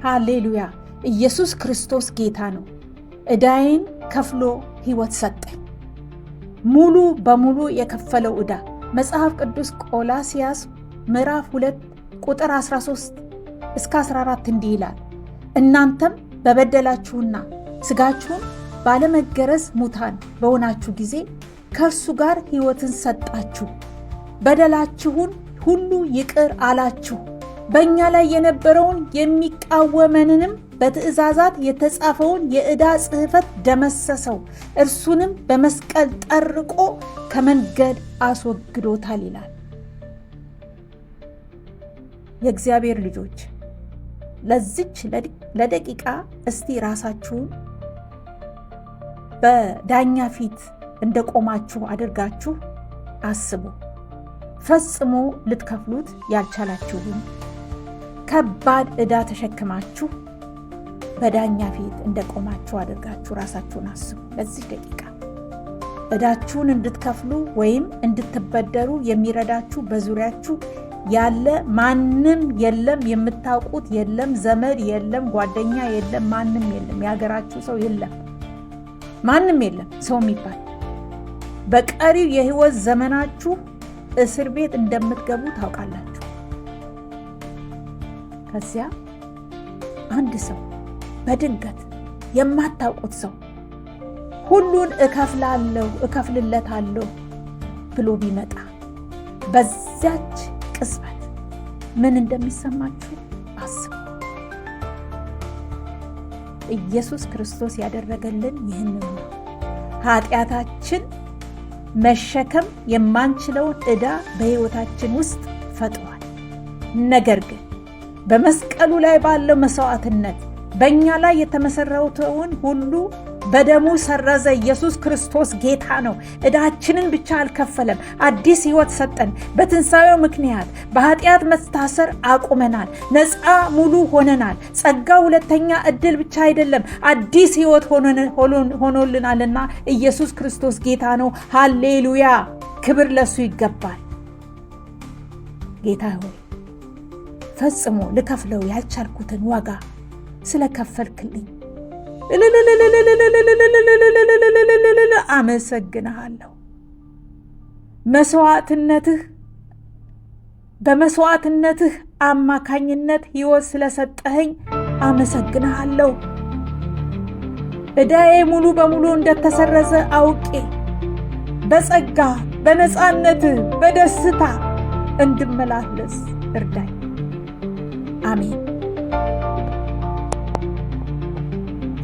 ሃሌሉያ! ኢየሱስ ክርስቶስ ጌታ ነው። ዕዳዬን ከፍሎ ሕይወት ሰጠኝ። ሙሉ በሙሉ የከፈለው ዕዳ መጽሐፍ ቅዱስ ቆላስይስ ምዕራፍ 2 ቁጥር 13 እስከ 14 እንዲህ ይላል፣ እናንተም በበደላችሁና ሥጋችሁን ባለመገረዝ ሙታን በሆናችሁ ጊዜ ከእርሱ ጋር ሕይወትን ሰጣችሁ፣ በደላችሁን ሁሉ ይቅር አላችሁ፣ በእኛ ላይ የነበረውን የሚቃወመንንም በትእዛዛት የተጻፈውን የዕዳ ጽሕፈት ደመሰሰው፣ እርሱንም በመስቀል ጠርቆ ከመንገድ አስወግዶታል ይላል። የእግዚአብሔር ልጆች ለዚች ለደቂቃ እስቲ ራሳችሁን በዳኛ ፊት እንደቆማችሁ አድርጋችሁ አስቡ። ፈጽሞ ልትከፍሉት ያልቻላችሁን ከባድ ዕዳ ተሸክማችሁ በዳኛ ፊት እንደቆማችሁ አድርጋችሁ ራሳችሁን አስቡ። ለዚህ ደቂቃ ዕዳችሁን እንድትከፍሉ ወይም እንድትበደሩ የሚረዳችሁ በዙሪያችሁ ያለ ማንም የለም። የምታውቁት የለም፣ ዘመድ የለም፣ ጓደኛ የለም፣ ማንም የለም፣ የሀገራችሁ ሰው የለም፣ ማንም የለም ሰው የሚባል። በቀሪው የሕይወት ዘመናችሁ እስር ቤት እንደምትገቡ ታውቃላችሁ። ከዚያ አንድ ሰው በድንገት የማታውቁት ሰው ሁሉን እከፍልለታለሁ ብሎ ቢመጣ በዛች ቅጽበት ምን እንደሚሰማችሁ አስቡ። ኢየሱስ ክርስቶስ ያደረገልን ይህንን ነው። ኃጢአታችን መሸከም የማንችለውን ዕዳ በሕይወታችን ውስጥ ፈጥሯል። ነገር ግን በመስቀሉ ላይ ባለው መስዋዕትነት በእኛ ላይ የተመሰረተውን ሁሉ በደሙ ሰረዘ። ኢየሱስ ክርስቶስ ጌታ ነው። ዕዳችንን ብቻ አልከፈለም፣ አዲስ ሕይወት ሰጠን። በትንሣኤው ምክንያት በኃጢአት መታሰር አቁመናል፣ ነፃ ሙሉ ሆነናል። ጸጋው ሁለተኛ ዕድል ብቻ አይደለም፣ አዲስ ሕይወት ሆኖልናልና ኢየሱስ ክርስቶስ ጌታ ነው። ሃሌሉያ! ክብር ለሱ ይገባል። ጌታ ሆይ ፈጽሞ ልከፍለው ያልቻልኩትን ዋጋ ስለከፈልክልኝ አመሰግንሃለሁ። በመስዋዕትነትህ አማካኝነት ሕይወት ስለሰጠኸኝ አመሰግንሃለሁ። ዕዳዬ ሙሉ በሙሉ እንደተሰረዘ አውቄ በጸጋ በነፃነትህ በደስታ እንድመላለስ እርዳኝ። አሜን።